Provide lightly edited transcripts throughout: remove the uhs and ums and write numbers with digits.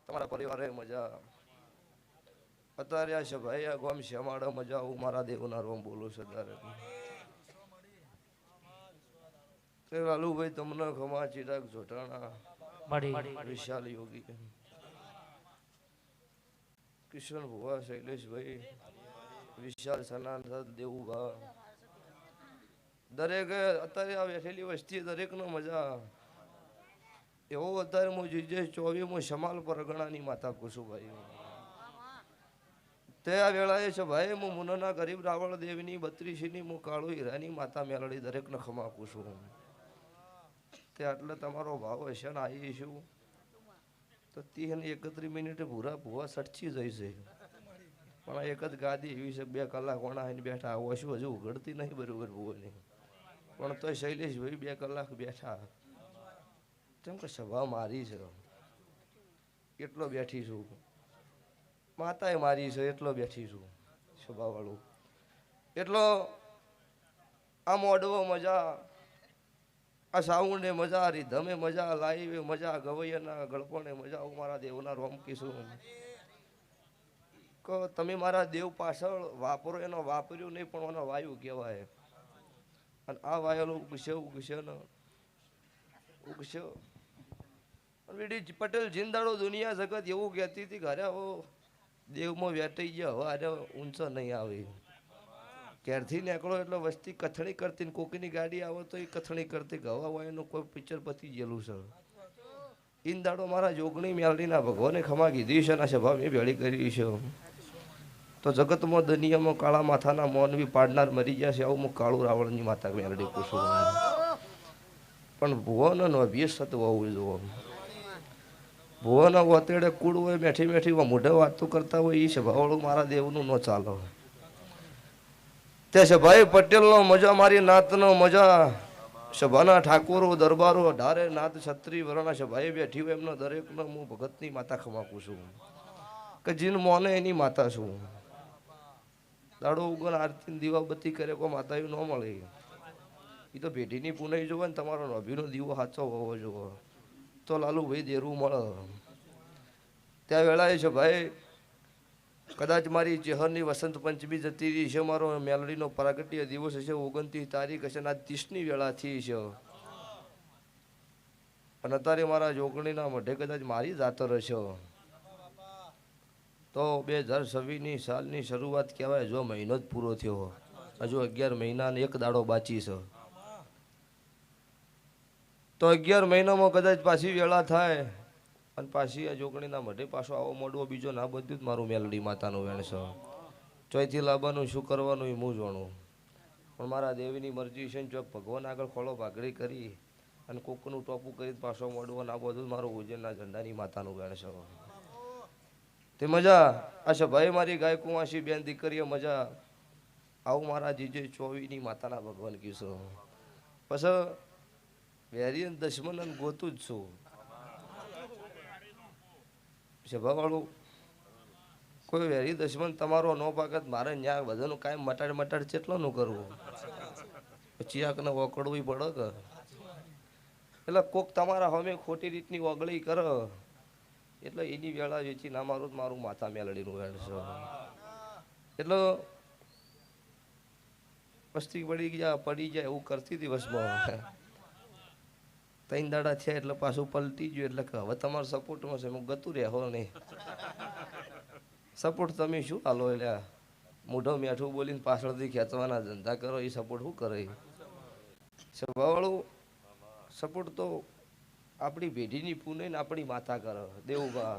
તમારા પરિવારે મજા. અત્યારે આ છે ભાઈ આ ગોમ શ્યામાડા મજા હું મારા દેવના રોમ બોલું છું અત્યારે લાલુભાઈ તમને ખમા ચિરાગ જોટાણા વિશાલ યોગી કિશન ભુવા શૈલેષભાઈ વિશાલ સનાતન દેવુભા દરેક અત્યારે આ બેઠેલી વસ્તી દરેકનો મજા એવો અત્યારે હું જીજે 24 હું શમાલ પરગણાની માતા કુશુભાઈ તે આ વેળાએ છે ભાઈ હું મુનના ગરીબ રાવળ દેવની 32ની હું કાળુ હીરાની માતા મેલડી દરેકને ખમાકું છું તે આટલે તમારો ભાવ હશે ને આવીશું તો 30 ને 31 મિનિટે ભૂરા ભૂવા સટચી જઈશે પણ એક જ ગાદી એવી છે 2 કલાક વણાઈને બેઠા આવો શું હજુ ઉઘડતી નહીં બરોબર ભૂવાની પણ તોય શૈલેષભાઈ 2 કલાક બેઠા કેમ કે સભા મારી છે એટલો બેઠી છું માતાએ મારી છે એટલો બેઠી છું સભાવાળું એટલો આ મોડવો મજા આ સાઉન્ડે મજા રીધમે મજા લાઈવે મજા ગવૈયાના ગળપણે મજા હું મારા દેવના રોમ કીશું કહો તમે મારા દેવ પાછળ વાપરો એનો વાપર્યું નહીં પણ એનો વાયુ કહેવાય અને આ વાયલ ઉગશે ને ઉગશે વીડી પટેલ જિંદાડો દુનિયા જગત એવું કહેતી હતી ઘરે હો દેવમાં વેટાઈ ગયા હવે આને ઊંચો નહીં આવે ક્યારથી નીકળો એટલે વસ્તી કથણી કરતી ને કોકીની ગાડી આવે તો એ કથણી કરતી ગવા હોય એનું કોઈ પિક્ચર પતી ગયેલું છે ઈંદાડો મારા જોગણી મેલડીના ભગવાને ખમા કીધી છે ના સભા મેં ભેળી કરી છે તો જગતમાં દુનિયામાં કાળા માથાના મોન બી પાડનાર મરી ગયા છે આવું હું કાળું રાવણની માતા મેલડી પૂછું પણ ભુવનનો અભ્યાસ થતો હોવું જોવો ભુવનો વતેડે કુડ હોય બેઠી બેઠી મોઢે વાતો કરતા હોય એ સભાવાળું મારા દેવનું ન ચાલો તે સભાઈ પટેલનો મજા મારી નાતનો મજા સભાના ઠાકોરો દરબારો 18 નાત છત્રી વર્ણા સભાઈ બેઠી હોય એમનો દરેકનો હું ભગતની માતા ખમાકું છું કે જીન મોને એની માતા છું દાડો ઉગન આરતી દીવાબત્તી કરે કોઈ માતા ન મળે એ તો ભેટીની પુનાઈ જોવે ને તમારો નભીનો દીવો સાચો હોવો જોવો તો લાલુભાઈ દેરું મળે ત્યાં વેળાએ છે ભાઈ કદાચ મારી ચેહરની વસંત પંચમી જતી રહી છે મારો મેલડીનો પ્રાગટ્ય દિવસ હશે 29 તારીખ હશે ને આજ 30ની વેળાથી છે અને અત્યારે મારા જોગણીના મઢે કદાચ મારી જાતર હશે તો 2026ની સાલની શરૂઆત કહેવાય જો મહિનો જ પૂરો થયો હજુ 11 મહિના ને 1 દાડો બાકી છે તો 11 મહિનામાં કદાચ પાછી વેળા થાય અને પાછી આ જોગણીના મઢે પાછો આવો મોડવો બીજો ના બધું જ મારું મેલડી માતાનું વેણ છે ચોયથી લાવવાનું શું કરવાનું એ હું જાણું પણ મારા દેવીની મરજી છે ચોક ભગવાન આગળ ખોળો ભાગડી કરી અને કોકનું ટોપું કરી પાછો મોડવો ના બધું મારું ઉજ્જૈનના ઝંડાની માતાનું વેણ છે તે મજા આ છે ભાઈ મારી ગાય કુંવાસી બેન દીકરીઓ મજા આવું મારા જીજે 24ની માતાના ભગવાન કીશું પછી વેરિયન દશમન ગોતું જ છું સભાવાળું કોઈ વેરી દશમન તમારો નો પાકત મારે ન્યા બધાનું કાંઈ મટાડ ચેટલાનું કરવું પછી આકને વકડવું પડે કે એટલે કોક તમારા હવે ખોટી રીતની વગળી કરે એટલે એની વેળા વેચી ના મારું માથા મેલડીનું વેણ છે એટલે વસ્તી પડી જાય એવું કરતી હતી વસમાં 3 દાડા થયા એટલે પાછું પલટી ગયું એટલે કે હવે તમારો સપોર્ટમાં છે હું ગતું રહેવો નહીં સપોર્ટ તમે શું હાલો એટલે મોઢો મેઠું બોલીને પાછળથી ખેંચવાના ધંધા કરો એ સપોર્ટ શું કરે સભાવાળું સપોર્ટ તો આપણી પેઢીની પૂને ને આપણી માતા કરે દેવબા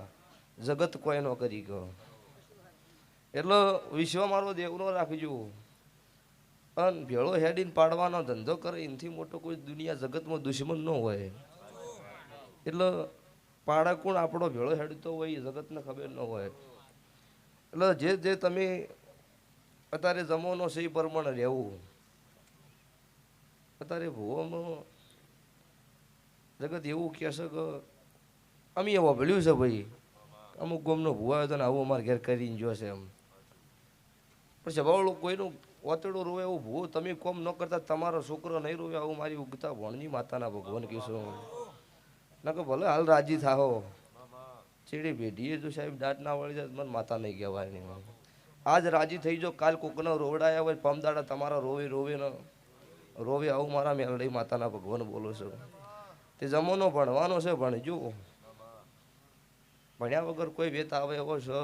જગત કોઈ નો કરી ગયો એટલે વિશ્વ મારો દેવનો રાખજો અને ભેળો હેડીને પાડવાનો ધંધો કરે એનાથી મોટો કોઈ દુનિયા જગતમાં દુશ્મન ન હોય એટલે પાડા કોણ આપણો ભેળો હેડતો હોય એ જગતને ખબર ન હોય એટલે જે તમે અત્યારે જમવાનો છે એ પ્રમાણે રહેવું અત્યારે ભૂવામાં જગત એવું કહેશે કે અમે એ વભળ્યું છે ભાઈ અમુક ગોમનો ભૂવા આવ્યો હતો ને આવું અમારે ઘેર કરીને જોશે એમ પણ સભાવાળું કોઈનું ઓતડું રોવે એવું ભૂવો તમે કોમ ન કરતા તમારો છોકરો નહીં રોવે આવું મારી ઉગતા ભણની માતાના ભગવાન કહીશું ના કે ભલે હાલ રાજી થાહો ચેડી ભેટીએ જો સાહેબ દાંત ના વળી જાય મને માતા નહીં કહેવાય નહીં. આજ રાજી થઈ જો કાલ કોકનો રોવડાયા હોય પમદાડા તમારા રોવે રોવે ને રોવે આવું મારા મેલડી માતાના ભગવાન બોલો છો. તે જમાનો ભણવાનો છે ભણજો. ભણ્યા વગર કોઈ વેત આવે એવો છે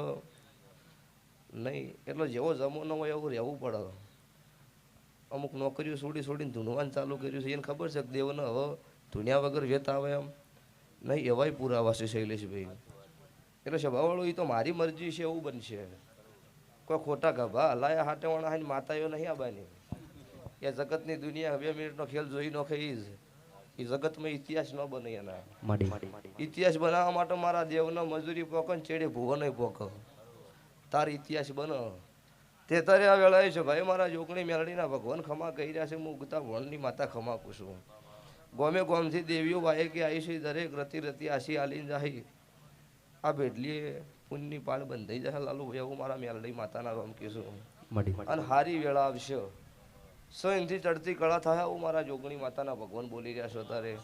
નહીં. એટલે જેવો જમાનો હોય એવું રહેવું પડે. અમુક નોકરીઓ છોડીને ધૂણવાનું ચાલુ કર્યું છે એને ખબર છે કે દેવને હવે ધૂણ્યા વગર વેત આવે એમ નહીં. એવાય પુરાવા છે શૈલેષભાઈ. એટલે સ્વભાવવાળું એ તો મારી મરજી છે એવું બનશે. કોઈ ખોટા ગભા હલાયા હાટે વાળા હાઈને માતાઓ નહીં આવવાની. એ જગતની દુનિયા 2 મિનિટનો ખેલ જોઈ નોખે એ જગતમાં ઇતિહાસ ન બને. એના ઇતિહાસ બનાવવા માટે મારા દેવનો મજૂરી પોક ને ચેડે ભૂવો નહીં પોક. તાર ઇતિહાસ બનો તે તારે આ વેળાએ છે ભાઈ મારા જોગણી મેલડીના ભગવાન ખમા કહી રહ્યા છે. હું ગુતા વણની માતા ખમા પૂછું. ગોમે ગોમથી દેવીઓ વાય કે આવી છે દરેક રતી રતી આશી આલીને જાય. આ ભેટલીએ પુણ્યની પાળ બંધાઈ જાય લાલુ એવું મારા મેલડી માતાના રોમ કહીશું. અને હારી વેળા આવશે સોયથી ચડતી કળા થાય આવું મારા જોગણી માતાના ભગવાન બોલી રહ્યા છો. તારે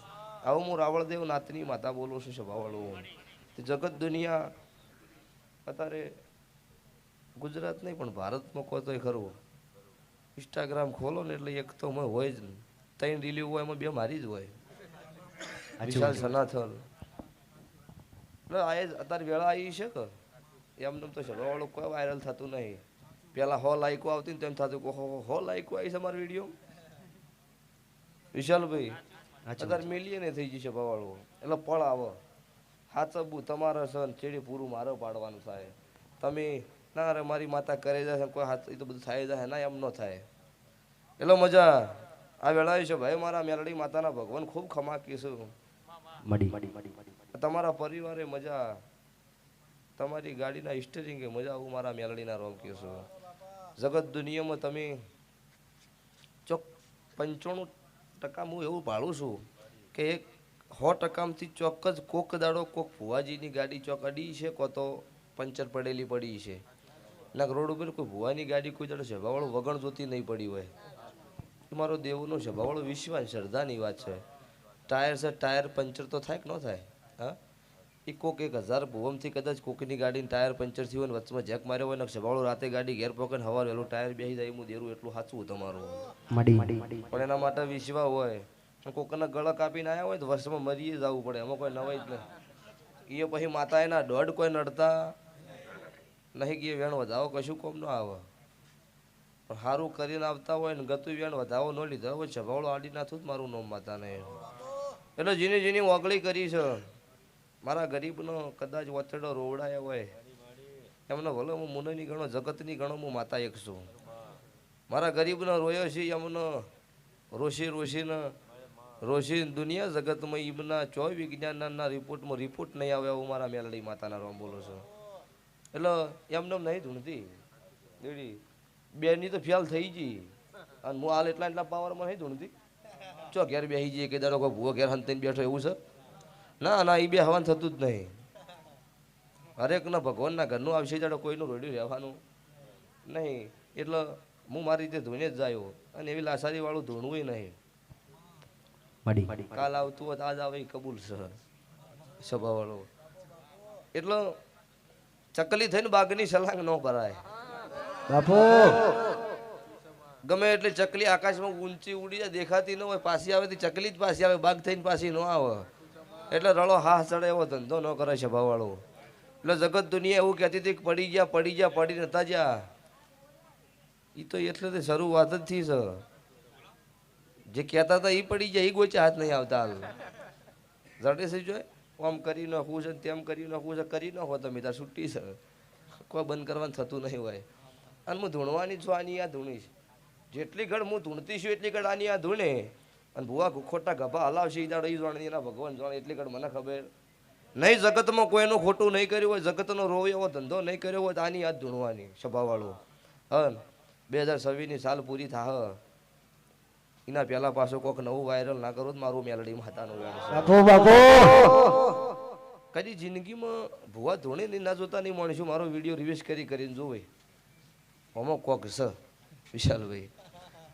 આવું હું રાવળદેવ નાતની માતા બોલું છું. સ્વભાવવાળું જગત દુનિયા અત્યારે ગુજરાત નહીં પણ ભારતમાં કહો તોય ખરું. ઇન્સ્ટાગ્રામ ખોલો ને એટલે એક તો હોય જ 3 રીલી હોય એમાં 2 મારી જ હોય. વિશાલ સનાથલ એટલે આ અત્યારે વેળા આવી છે કે એમને તો સ્વભાવવાળું કોઈ વાયરલ થતું નહીં. પેલા 100 લાઈકો આવતી ને તેમ થતું 100 લાઈકો આવી છે અમારો વિડીયો. વિશાલભાઈ અત્યારે મિલિયન થઈ જશે ભાવાળું. એટલે પળ આવો હાચબુ તમારે સન ચેડી પૂરું મારે પાડવાનું થાય. તમે ના અરે મારી માતા કરે જાય કોઈ હાથ એ તો બધું થાય જાય ના એમ ન થાય. એટલે મજા આ વેળાએ છે ભાઈ મારા મેલડી માતાના ભગવાન ખૂબ ખમા કીશું. તમારા પરિવારે મજા તમારી ગાડીના સ્ટીરિંગે મજા આવું મારા મેલડીના રોમ કહીશું. જગત દુનિયામાં તમે 95% હું એવું પાડું છું કે 100%માંથી ચોક્કસ કોક દાડો કોક ભુવાજીની ગાડી ચોક અડી છે કો તો પંચર પડેલી પડી છે. ના રોડ ઉપર કોઈ ભુવાની ગાડી કોઈ દાડો સ્વભાવવાળું વગણ જોતી નહીં પડી હોય. મારો દેવનો સ્વભાવવાળો વિશ્વાસ શ્રદ્ધાની વાત છે. ટાયર છે ટાયર પંચર તો થાય કે ન થાય. હા એ કોક 1000 ભુવમથી કદાચ કોકની ગાડીને ટાયર પંચર થયું હોય ને વચમાં જેક માર્યો હોય ને સ્વભાવવાળું રાતે ગાડી ઘેર પકડીને સવારે વહેલું ટાયર બેસી જાય હું દેરું એટલું સાચું તમારું. પણ એના માટે વિશ્વાસ હોય. કોકના ગળા કાપીને આવ્યા હોય તો વર્ષમાં મરી જવું પડે એમાં કોઈ નવાઈ જ નહીં. એ પછી માતા એના દોઢ કોઈ નડતા નહીં કે વેણ વધાવો કશું કોમ ન આવે. પણ સારું કરીને આવતા હોય ને ગતું વેણ વધાવો ન લીધો હોય સ્વભાવળો આડી નાથું જ મારું નામ માતાને. એટલે જેની ઓગળી કરી છે મારા ગરીબનો કદાચ વતડો રોવડાયા હોય એમને ભલે હું મુનની ગણો જગતની ગણો હું માતા એક છું. મારા ગરીબનો રોયો છે એમનો રોશી દુનિયા જગતમાં ઈમના 24 વિજ્ઞાનના રિપોર્ટમાં રિપોર્ટ નહીં આવે એવું મારા મેલડી માતાના રોમ બોલો છો. એટલે એમને નહીં ધૂણતી દેડી બેની તો ફેલ થઈ ગઈ અને હું હાલ એટલા પાવરમાં નહીં ધૂણતી. ચો ઘેર બેસી જઈએ કે દાડો કોઈ ભૂવો ઘેર હંતીને બેઠો એવું છે. ના એ બે હવાનું થતું જ નહીં. હરેકના ભગવાનના ઘરનું આવશે જાડો કોઈનું રોડ્યું રહેવાનું નહીં. એટલે હું મારી રીતે ધોઈને જ જાયો અને એવી લાસારી વાળું ધૂણવું નહીં. કાલ આવતું હોત આજ આવે કબૂલ છે સ્વભાવવાળો. એટલે ચકલી થઈને બાગની સલાંગ ન ભરાય બાપુ. ગમે એટલે ચકલી આકાશમાં ઊંચી ઉડી જાય દેખાતી ન હોય પાછી આવે ચકલી જ પાછી આવે બાગ થઈને પાછી ન આવે. એટલે રળો હા ચડે એવો ધંધો ન કરે છે ભાવવાળો. એટલે જગત દુનિયા એવું કહેતી હતી કે પડી નતા જ્યાં. એ તો એટલે શરૂઆત જ થી છે. જે કહેતા હતા એ પડી જાય એ ગોચે હાથ નહીં આવતા. જડે છે જોઈ આમ કરી નાખવું છે તેમ કરી નાખવું છે કરી નાખો તમે તાર છૂટી છે કોઈ બંધ કરવાનું થતું નહીં હોય. અને હું ધૂણવાની છું આની આ ધૂણીશ જેટલી ઘડ હું ધૂણતી છું એટલી ઘડ આની આ ધૂણે. અને ભુવા ખોટા ગભા હલાવશે એ દાડો એ જાણે એના ભગવાન જાણે એટલી ઘડ મને ખબર નહીં. જગતમાં કોઈનું ખોટું નહીં કર્યું હોય જગતનો રોવ એવો ધંધો નહીં કર્યો હોય તો આની યાદ ધૂણવાની સ્વભાવવાળું. હા 2026ની સાલ પૂરી થાય એના પહેલા પાછો કોઈક નવું વાયરલ ના કરું મારું મેલડી માતાનું કદી જિંદગીમાં ભુવા ધોણે ના જોતા નહીં માણીશું. મારો વિડીયો રિવ્યુઝ કરીને જોવે આમાં કોક છે વિશાલભાઈ.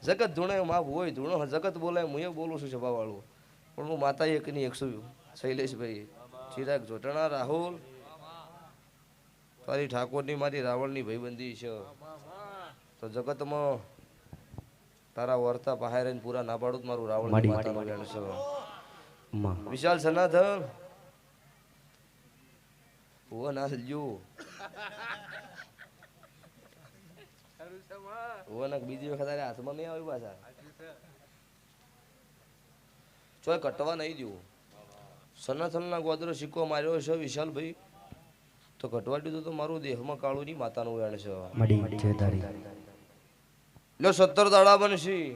જગત ધૂણે માં ભુવો ધૂણો જગત બોલાય હું એ બોલું છું સભાવાળું. પણ હું માતા એકની 100 શૈલેષભાઈ ચિરાગ જોટણા રાહુલ તારી ઠાકોરની મારી રાવણની ભાઈબંધી છે તો જગતમાં તારા વર્તા પહાય રહીને પૂરા ના પાડું તો મારું રાવણ માતાનું વેણ છે. વિશાલ સનાથન ભુવન હાલજો ભુવન બીજી વખત તારે હાથમાં નહીં આવ્યું પાછા ચોય કટવા નહીં દઉં. સનાથનના ગોદરો સિક્કો માર્યો છે વિશાલભાઈ તો કટવા દીધું તો મારું દેહમાં કાળુની માતાનું વેણ છે. લો 17 દાડા બનશી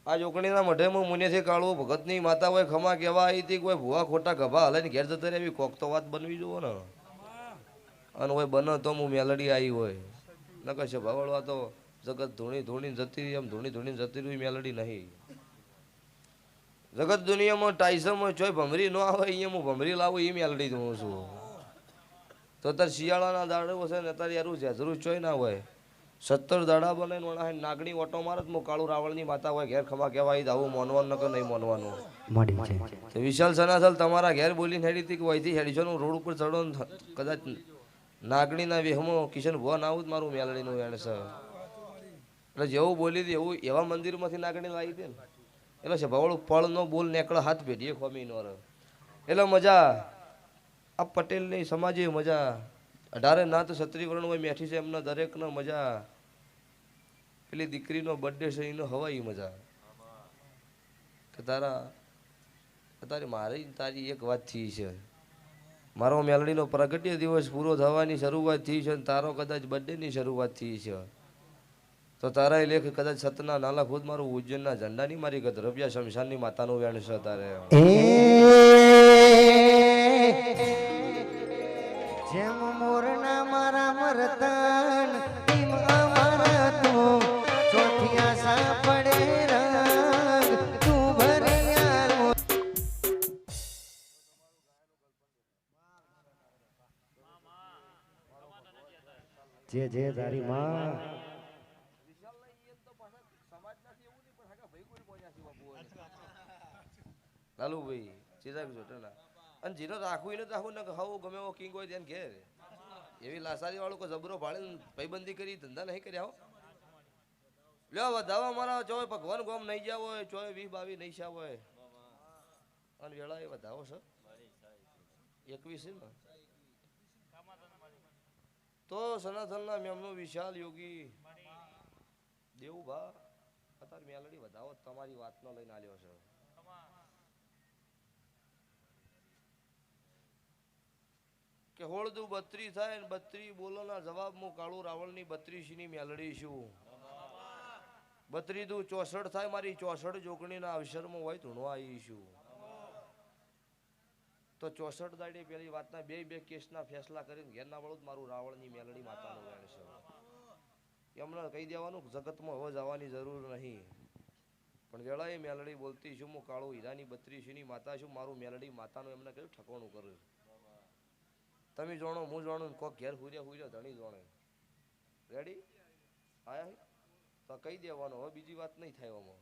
આ જોકણીના મઢેમાં મુનેથી કાળું ભગતની માતા હોય ખમા કહેવા આવી હતી કોઈ ભુવા ખોટા ગભા હલાઈને ઘેર જતા રહે એવી કોક તો વાત બનવી જોવો ને અને હોય બને તો હું મેલડી આવી હોય ન કહેશે ભાવળવા તો જગત ધૂણી ધૂણી જતી રહી એમ ધૂણી ધૂણી જતી રહી મેલડી નહીં. જગત દુનિયામાં ટાઈસમાં ચોય ભમરી ન આવે અહીંયા હું ભમરી લાવું એ મેલડી ધૂણું છું. તો અત્યારે શિયાળાના દાડો હશે ને અત્યારે યારું છે જરૂર ચોય ના હોય 17 દાડા બને નાગણી ઓટો મારે તો કાળું રાવણની માતા હોય ઘેર ખમા કહેવાય આવું મોનવાનું નકર નહીં મોનવાનું. વિશાલ સનાથલ તમારા ઘેર બોલીને હેડી હતી કે વહીથી હેડી છો રોડ ઉપર ચડો કદાચ નાગણીના વેહમાં કિશન ભુવન આવું જ મારું મેલડીનું વેણ છે. એટલે જેવું બોલી હતી એવું એવા મંદિરમાંથી નાગણી લાવી હતી ને એટલે છે ભવળું ફળ નો બોલ નેકળો હાથ ભેટીએ ખોમી નો એટલે મજા આ પટેલની સમાજે મજા 18 નાથ ક્ષત્રિય વર્ણ હોય મેઠી છે એમના દરેકનો મજા. પેલી દીકરીનો બર્થડે છે એનો હવાઈ મજા કે તારા અત્યારે મારી તારી એક વાત થઈ છે મારો મેલડીનો પ્રગટ્ય દિવસ પૂરો થવાની શરૂઆત થઈ છે અને તારો કદાચ બર્થડેની શરૂઆત થઈ છે તો તારા લેખ કદાચ સતના નાલા ખુદ મારું ઉજ્જૈનના ઝંડાની મારી ગદ્રવ્યા શમશાનની માતાનું વેણ છે તારે જેમ મોરના મારા મરતન ટીમ અમારા તું ચોથિયા સાપડે રંગ તું ભરિયા જે તારી માં લાલુભાઈ સીધા જોટલા અને જીનો રાખવું એને રાખવું ને ખાવું ગમે એવો કિંગ હોય ત્યાં ઘેર એવી લાસારી વાળું કોઈ જબરો ભાડે પૈબંધી કરી ધંધા નહીં કર્યા હો લ્યો વધાવા મારા ચોય ભગવાન ગોમ નહીં જાવ હોય ચોય 20-22 નહીં સા હોય અને વેળા એ વધાવો છે 21 છે ને તો સનાતનના મેમનો વિશાલ યોગી દેવભા અત્યારે મેલડી વધાવો તમારી વાતનો લઈને આલ્યો છે. કે હોળદું 32 થાય ને 32 બોલોના જવાબ હું કાળું રાવણની 32 ની મેલડી છું. 32 દુ 64 થાય મારી 64 જોગણીના અવસરમાં હોય ધૂણવા આવી છું. તો 64 દાડે પેલી વાતના બે કેસના ફેસલા કરીને ઘેર ના વળું મારું રાવણની મેલડી માતાનું વેણ છે. એમને કહી દેવાનું જગતમાં હવે જવાની જરૂર નહીં પણ વેળાએ મેલડી બોલતી છું હું કાળું હીરાની 32 ની માતા છું મારું મેલડી માતાનું એમને કહ્યું ઠકવાનું કરું તમે જાણો હું જાણું કોક ઘેર હુર્યા ધણી જાણે રેડી આયા તો કહી દેવાનો હવે બીજી વાત નહીં થાય આમાં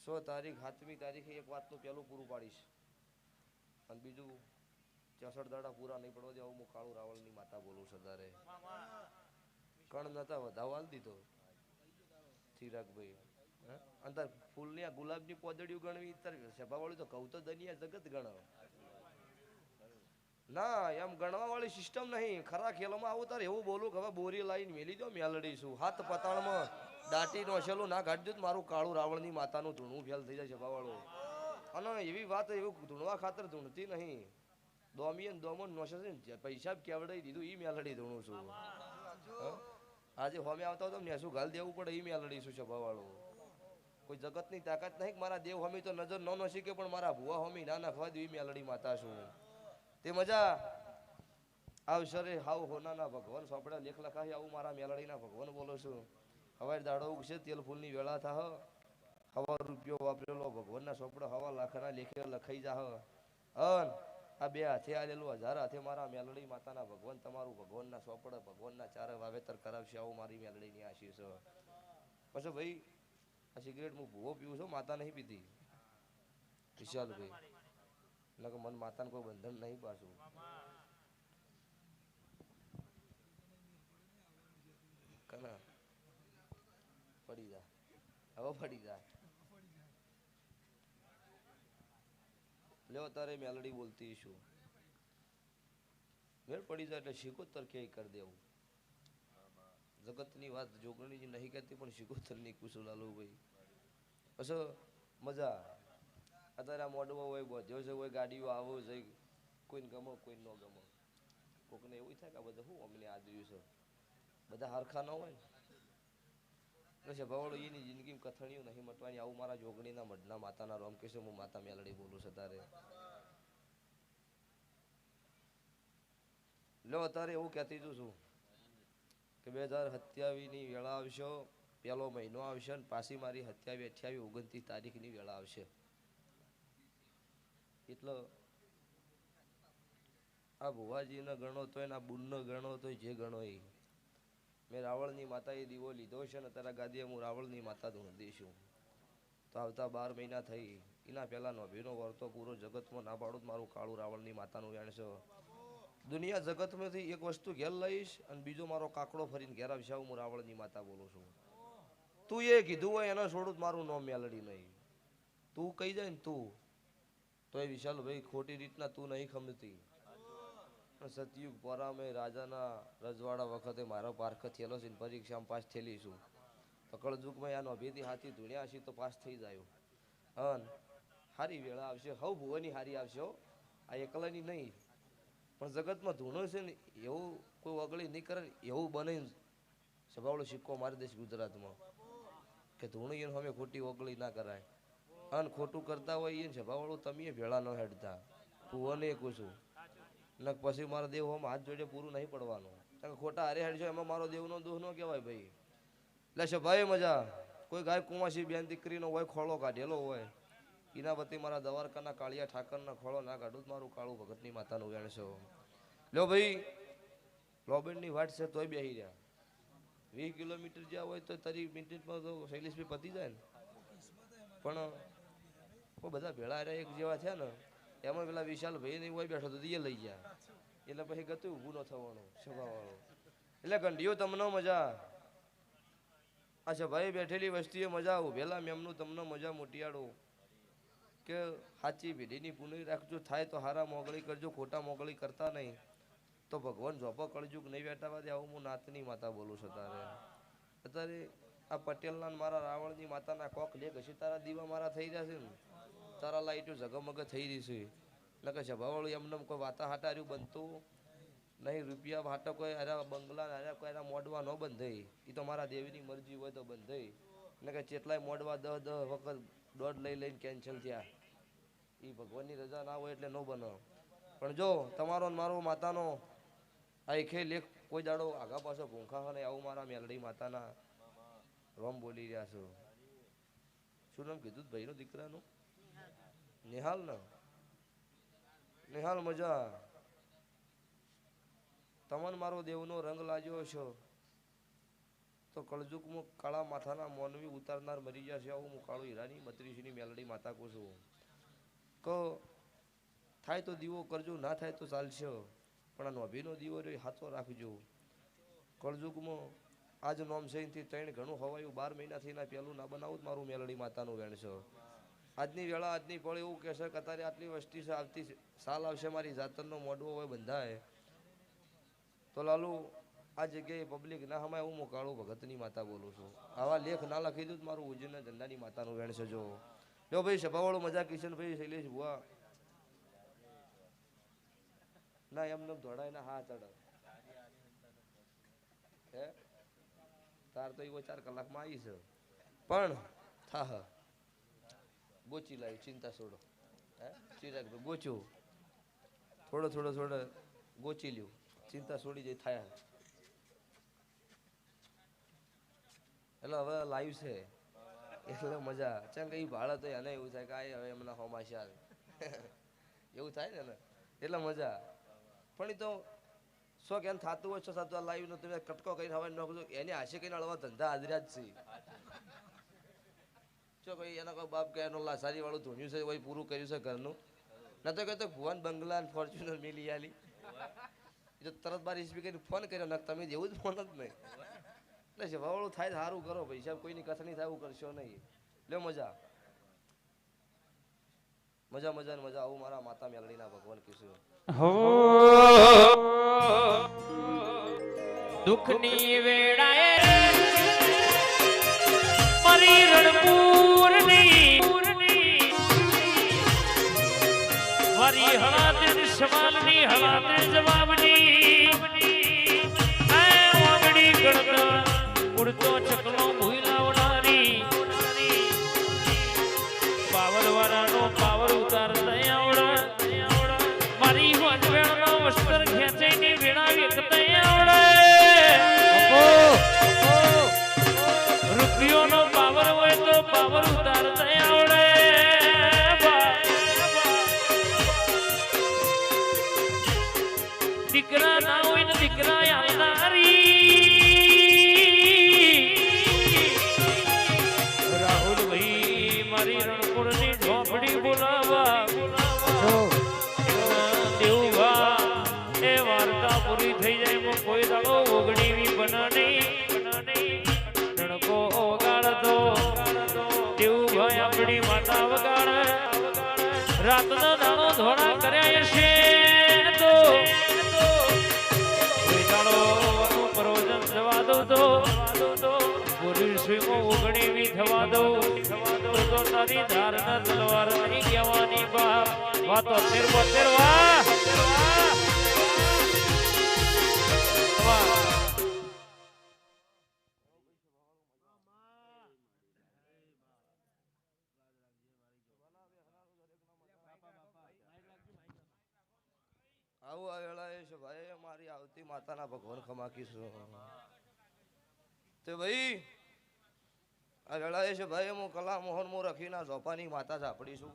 100 તારીખ 7મી તારીખે એક વાતનું પહેલું પૂરું પાડીશ અને બીજું 64 દાડા પૂરા નહીં પડવા દેવા હું કાળું રાવણની માતા બોલું સરદારે કણ નતા વધાવ દીધો ચિરાગભાઈ અંતર ફૂલની આ ગુલાબની પોદડીઓ ગણવી સભાવાળી તો કહું તો દનિયા જગત ગણ ના એમ ગણવા વાળી સિસ્ટમ નહીં ખરા ખેલોમાં આવું તારે એવું બોલું કે હવે બોરી લાઈન મેલી દો મેલડીશું હાથ પતાળમાં દાટી નો છેલું ના કાઢજો મારું કાળું રાવણની માતાનું ધૂણું ફેલ થઈ જાય સભાવાળું અને એવી વાત એવું ધૂણવા ખાતર ધૂણતી નહીં દોમીએ દોમન નોશે છે પૈસા કેવડાવી દીધું એ મેલડી ધૂણું છું આજે હોમે આવતા હોય તો નેસું ગાલ દેવું પડે એ મેલડી છું સભાવાળું કોઈ જગતની તાકાત નહીં મારા દેવ હોમી તો નજર ન શીખે પણ મારા ભુવા હોમી ના નાખવા દે એ મેલડી માતા છું તે મજા આવશરે હાવ હોનાના ભગવાન સોપડા લેખ લખાય આવું મારા મેલડીના ભગવાન બોલો છું હવે દાડો ઉગશે તેલ ફૂલની વેળા થાહ હવા રૂપિયો વાપરેલો ભગવાનના સોપડા હવા લાખના લેખે લખાઈ જાહ અન આ બે હાથે આલેલું 1000 હાથે મારા મેલડી માતાના ભગવાન તમારું ભગવાનના સોપડા ભગવાનના ચારે વાવેતર કરાવશે આવું મારી મેલડીની આશીષ છે. પછી ભાઈ આ સિગરેટ હું ભૂવો પીવું છું માતા નહીં પીતી વિશાલભાઈ એટલે કે મન માતાને કોઈ બંધન નહીં પાછું. કના પડી જા, હવે પડી જા. લ્યો તારે મેલડી બોલતી શું મેળ પડી જાય એટલે શીખોતર ક્યાંય કરી દેવું. જગતની વાત જોગણીજી નહીં કહેતી પણ શીખોતરની કુશુલાલુ ભાઈ અચ્છા મજા. અત્યારે આ મોડવો હોય બધ્યો છે હોય ગાડીઓ આવો છે કોઈને ગમો કોઈને ન ગમો. કોકને એવું થાય કે આ બધા શું અમને આદર્યું છે બધા હરખા ન હોય ને સભાવાળો એની જિંદગીમાં કથણીઓ નહીં મટવાની. આવું મારા જોગણીના મઢના માતાના રોમ કહેશે હું માતા મેલડી બોલું છું તારે. લો અત્યારે એવું કહેતી છું કે 2027ની વેળા આવશો, પહેલો મહિનો આવશે ને પાછી મારી 27, 28, 29 તારીખની વેળા આવશે. એટલે આ ભુવાજીને ગણો તોય ને આ બુનનો ગણો તોય જે ગણો એ મેં રાવળની માતાએ દીવો લીધો છે ને તારા ગાદીએ હું રાવળની માતા ધૂંધી છું. તો આવતા 12 મહિના થઈ એના પહેલા નોભીનો વર્તો પૂરો જગતમાં ના પાડું મારું કાળું રાવળની માતાનું વેણ છે. દુનિયા જગતમાંથી એક વસ્તુ ઘેર લઈશ અને બીજો મારો કાકડો ફરીને ઘેર આવશે. હું રાવળની માતા બોલું છું. તું એ કીધું હોય એનો છોડું મારું નામ મેલડી નહીં. તું કહી જાય ને તું તો એ વિશાલ ભાઈ ખોટી રીતના તું નહીં ખમતી. સતયુગ પરામે રાજાના રજવાડા વખતે મારો પારખ થયેલો છે પરીક્ષામાં પાસ થયેલી છું. તો કળજુગમાં આનો અભેદી હાથી ધૂણ્યા હશે તો પાસ થઈ જાય. હન હારી વેળા આવશે. હવ ભુવાની હારી આવશે. આ એકલાની નહીં પણ જગતમાં ધૂણો છે ને એવું કોઈ વગળી નહીં કરે એવું બને સભાવાળો સિક્કો મારી દઈશ ગુજરાતમાં કે ધૂણી એને અમે ખોટી વગળી ના કરાય. અને ખોટું કરતા હોય એને સભાવાળું તમે ભેળા ન હેડતા ભુવને કહું છું ને પછી મારો દેવ આમ હાથ જોડે પૂરું નહીં પડવાનું. કારણ કે ખોટા હારે હેડજો એમાં મારો દેવનો દોષ ન કહેવાય ભાઈ. એટલે સભાએ મજા કોઈ ગાય કુંવાસી બેન દીકરીનો હોય ખોળો કાઢેલો હોય એના વતી મારા દવારકાના કાળિયા ઠાકરના ખોળો ના કાઢું મારું કાળું ભગતની માતાનું વેણ છે. લ્યો ભાઈ લોબેનની વાટ છે તોય બેસી રહ્યા. 20 કિલોમીટર જ્યાં હોય તો 30 મિનિટમાં તો શૈલેષભાઈ પતી જાય ને. પણ બધા ભેળા રહ્યા એક જેવા થયા ને એમાં પેલા વિશાલ ભાઈ નહીં હોય બેઠો તો એ લઈ ગયા એટલે પછી ગતું ઊભું ન થવાનું સભાવાળો. એટલે ગંઢીઓ તમને મજા. અચ્છા ભાઈ બેઠેલી વસ્તીએ મજા ઉભેલા મેમનું તમને મજા મોટિયાળું કે સાચી પેઢીની પુનઃ રાખજો. થાય તો હારા મોગળી કરજો, ખોટા મોગળી કરતા નહીં તો ભગવાન જોપો કળજુગ નહીં બેઠાવા દે. આવું હું નાતની માતા બોલું છું. અત્યારે આ પટેલના મારા રાવણની માતાના કોક લે ઘસી તારા દીવા મારા થઈ રહ્યા છે ને તારા લાઈટો ઝગમગ થઈ રહી છે. એટલે કે સભાવાળું એમને કોઈ વાતા હાટાર્યું બનતું નહીં. રૂપિયા હાટો કોઈ અરે બંગલા અરે કોઈ એના મોડવા ન બંધાઈ. એ તો મારા દેવીની મરજી હોય તો બંધાઈ. એટલે કે જેટલાય મોડવા 10 વખત દોઢ લઈને કેન્સલ થયા. એ ભગવાનની રજા ના હોય એટલે ન બને. પણ જો તમારો મારો માતાનો આ એકે લેખ કોઈ દાડો આગા પાછો ભૂંખા હોય ને આવું મારા મેલડી માતાના રોમ બોલી રહ્યા છો. શું નામ કીધું ભાઈનો દીકરાનું? નિહાલ ને નિહાલ મજા. તમને મારો દેવનો રંગ લાગ્યો છો તો કળજુગમાં કાળા માથાના મોનવી ઉતારનાર મરી ગયા છે. આવું હું કાળું હીરાની 32ની મેલડી માતા કહું છું. કહો થાય તો દીવો કરજો, ના થાય તો ચાલશે પણ આ નોભીનો દીવો રહ્યો હાથો રાખજો. કળજુગમાં આજ નોમ છે એથી 3 ઘણું હવાયું. 12 મહિનાથી ના પહેલું ના બનાવું મારું મેલડી માતાનું વેણ છે. આજની વેળા આજની પળ એવું કહેશે કે અત્યારે આટલી વસ્તી છે આવતી સાલ આવશે મારી જાતરનો મોડવો હોય બંધાય તો લાલુ આ જગ્યાએ પબ્લિક ના હમાય. હું કાળું ભગતની માતા બોલું છું. આવા લેખ ના લખી દઉં મારું ઉજ્જૈનના ઝંડાની માતાનું વેણ છે. જો ભાઈ સભાવાળો મજા કિશનભાઈ શૈલેષ ભુવા ના એમને ધોડાય ના હા ચડ હે તાર તો એવો 4 કલાકમાં આવી છે પણ થા ગોચી લાવી ચિંતા છોડો. હે ચિરાગ ગોચ્યું થોડો ગોચી લ્યું ચિંતા છોડી જાય થાય. એટલે હવે લાઈવ છે એટલે મજા ચમ કે ભાડે તો એને એવું થાય કે આ હવે એમના હોમાશ આવે એવું થાય ને એટલે મજા. પણ એ તો શોખ એમ થતું હોય છો થતું લાઈવ નો તમે કટકો કરીને હવે નોખજો એને હાશે કઈને અળવા ધંધા હાજર્યા જ છે. જો ભાઈ એના કોઈ બાપ કે એનો લાસારી વાળું ધૂણ્યું છે હોય પૂરું કર્યું છે ઘરનું નતો કહેતો ભુવન બંગલા ફોર્ચ્યુનર મિલી આલી એ તો તરત બાર સ્પીકર ફોન કર્યો ને તમે જેવું જ ફોન જ નહીં એટલે જવાવાળું થાય સારું કરો ભાઈ સાહેબ કોઈની કથની થાય એવું કરશો નહીં લે મજા મજા મજા ને મજા આવું મારા માતા મેલડીના ભગવાન કીશું હો દુઃખની વેળાએ મારી રણપુરની મારી હળાતે સવાલની હળાતે જવાબની વાગડી ગણતો ઉડતો ચકલો ભૂલાવનારી પાવર વાળાનો પાવર ઉતારતા આવડે મારી વનવેળનો વસ્ત્ર ખેંચાઈને વેળા વેકતા આવડે રૂપિયોનો પાવર હોય તો પાવર ઉતારતા આવડે દીકરા ના હોય ને દીકરા આવનારી રાહુલ ભાઈ મારી રણપુરની ઝોપડી બોલાવા દેવભા એ વાર્તા પૂરી થઈ જાય કોઈ દાડો ઓગણીવી બનાની રણકો ઓગાળતો દેવભાઈ આપણી માતા વગાડે રાતનો દાડો ધોળા કર્યા છે તો પરોજન જવા દો તો પુરુષમાં ઓગણીવી થવા દો તો તારી ધારના તલવાર નહીં કહેવાની બાપ વાતો 72 વાહ આવું આ વેળાએ છે ભાઈ મારી આવતી માતાના ભગવાન ખમાકીશું તે ભાઈ આ વેળાએ છે ભાઈ હું કલા મોહન મો રખીના ઝોપાની માતા ઝાપડી છું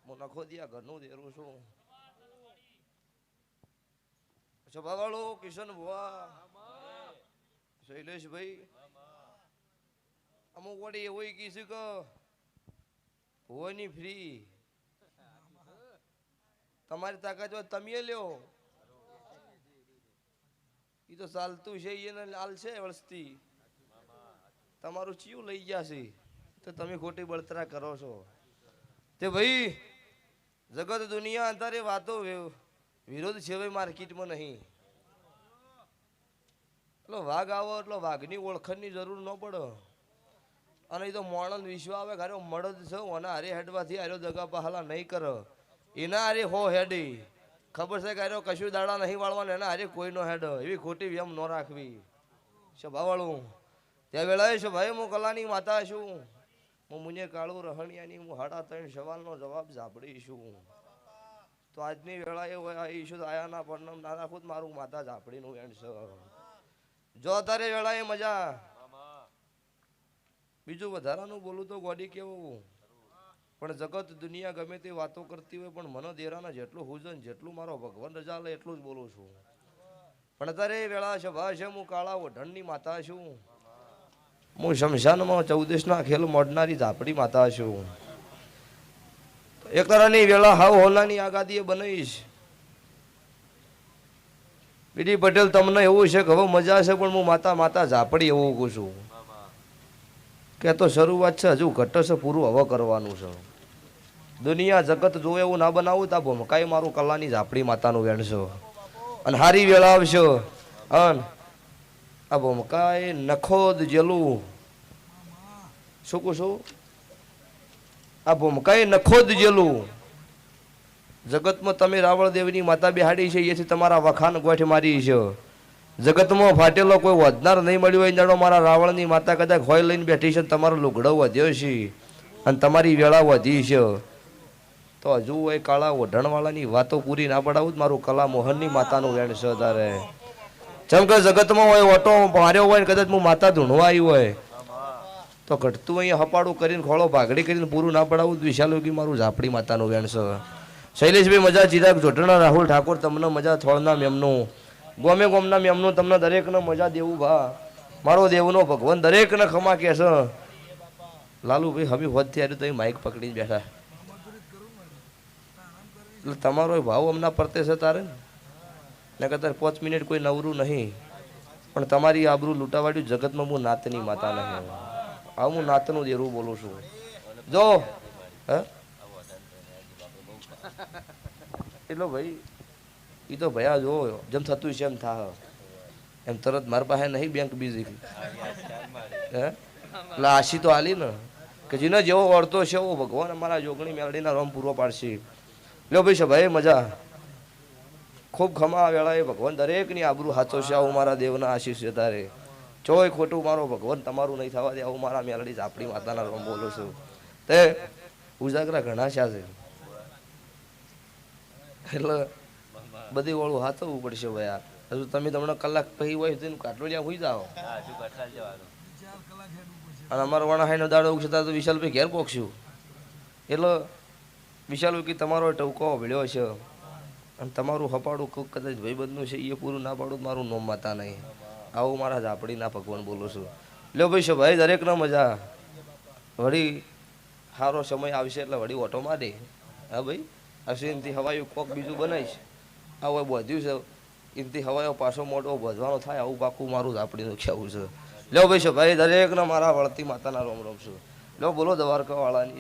હું નખો દિયા ઘરનું દેરું છું સભાવાળો કિશન ભુવા શૈલેષભાઈ અમુક વળી એવું કીધું કે ભુવાની ફ્રી તમારી તાકાત હોય તમે લ્યો એ તો ચાલતું છે એને લાલ છે વર્ષથી તમારું ચિયું લઈ ગયા છે તો તમે ખોટી બળતરા કરો છો તે ભાઈ જગત દુનિયા અંતરે વાતો વિરોધ છે ભાઈ માર્કેટમાં નહીં એટલે વાઘ આવો એટલે વાઘની ઓળખણની જરૂર ન પડે અને એ તો મોણંદ વિશ્વ આવે ઘરે મળદ છે અને હારે હેડવાથી હારો દગા પહાલા નહીં કરે એના હારે હો હેડી ખબર છે કે હારો કશું દાડા નહીં વાળવાના એના હારે કોઈનો હેડ એવી ખોટી વ્યમ ન રાખવી સભાવાળું ત્યાં વેળાએ છે ભાઈ હું કલાની માતા છું હું મુને કાળું રહણિયાની હું 3.5 સવાલનો જવાબ ઝાપડીશું તો આજની વેળાએ આવીશું આયા ના પરણમ ના રાખું મારું માતા ઝાપડીનું એન્ડ છે જો તારે વેળાએ મજા બીજું વધારાનું બોલું તો ગોડી કેવું પણ જગત દુનિયા ગમે તે વાતો કરતી હોય પણ મને દેરાના જેટલું હુજન જેટલું મારો ભગવાન રજા લે એટલું જ બોલું છું પણ અત્યારે વેળા છે ભા છે હું કાળા ઓઢણની માતા છું હું શમશાનમાં 14ના ખેલ મોડનારી ઝાપડી માતા છું એકરાની વેળા હાવ હોલાની આગાદીએ બનાવીશ બીડી પટેલ તમને એવું છે કે હવે મજા છે પણ હું માતા ઝાપડી એવું કહું છું કે તો શરૂઆત છે હજુ ઘટે છે પૂરું હવે કરવાનું છે દુનિયા જગત જોવે એવું ના બનાવું તા ભમકાઈ મારું કલાની ઝાપડી માતાનું વેણ છે અને હારી વેળા આવશે અન આ ભમકાઈ નખોદ જેલું શું કહું છું આ ભમકાઈ નખોદ જેલું જગતમાં તમે રાવળ દેવની માતા બેહાડી છે એથી તમારા વખાણ ગોઠ મારી છે જગતમાં ફાટેલો કોઈ વધનાર નહીં મળ્યો હોય જાણો મારા રાવણની માતા કદાચ હોય લઈને બેઠી છે તમારો લુગડો વધ્યો છે અને તમારી વેળા વધી છે તો હજુ એ કાળા ઓઢણવાળાની વાતો પૂરી ના પડાવું મારું કલા મોહનની માતાનું વેણ છે તારે જેમ કે જગતમાં હોય ઓટો માર્યો હોય ને કદાચ હું માતા ધૂણવા આવી હોય તો ઘટતું અહીંયા હપાડું કરીને ખોળો ભાગડી કરીને પૂરું ના પડાવું વિશાલ યોગી મારું ઝાપડી માતાનું વેણ છે શૈલેષભાઈ મજા ચિરાગ જોટણા રાહુલ ઠાકોર તમને મજા થોડના મેમનું ગોમે ગોમના મેમનું તમને દરેકને મજા દેવું ભા મારો દેવનો ભગવાન દરેકને ખમા કે છે લાલુભાઈ હવે હોદથી આવ્યું તો માઇક પકડીને બેઠા એટલે તમારો ભાવ હમણાં પરતે છે તારે ને કે તારે 5 મિનિટ કોઈ નવરું નહીં પણ તમારી આબરૂ લૂંટાવાડ્યું જગતમાં હું નાતની માતા નહીં હા હું નાતનું દેરું બોલું છું જો હે એટલો ભાઈ એ તો ભયા જો જેમ થતું છે એમ થા એમ તરત મારી પાસે નહીં બેંક બીજી હે એટલે આશી તો હાલી ને કે જેને જેવો વળતો છે એવો ભગવાન અમારા જોગણી મેળડીના રોમ પૂરો પાડશે લ્યો ભાઈ ભાઈ મજા ખૂબ ખમા વેળાએ ભગવાન દરેકની આબરૂ હાચો છે આવું મારા દેવના આશીષ છે તારે ચોય ખોટું મારો ભગવાન તમારું નહીં થવા દે આવું મારા મેલડી આપણી માતાના રોમ બોલું છું તે ઉજાગરા ઘણા છે એટલે બધી વાળું હાથવું પડશે ભાઈ હજુ તમે તમને કલાક પછી હોય તો કાટલોડિયા હોઈ જાઓ અને અમારો વણાહાઈનો દાડો ઉગતા તો વિશાલભાઈ ઘેર પોખશું એટલે વિશાલભાઈ કે તમારો ટવકો ભળ્યો છે અને તમારું હપાડું કોક કદાચ ભાઈબંધનું છે એ પૂરું ના પાડું મારું નોમ માતા નહીં આવું મારા ઝાપડીના ભગવાન બોલું છું લ્યો ભાઈ છે ભાઈ દરેકનો મજા વળી સારો સમય આવશે એટલે વળી ઓટો મારે હા ભાઈ હશે એનાથી હવાયું કોક બીજું બનાવીશ આ હોય બધ્યું છે એનાથી હવાયો પાછો મોટો વધવાનો થાય આવું પાકું મારું ઝાપડીનું કહેવું છે લ્યો ભાઈ છે ભાઈ દરેકનો મારા વળતી માતાના રોમ રોમ છું લ્યો બોલો દ્વારકા વાળાની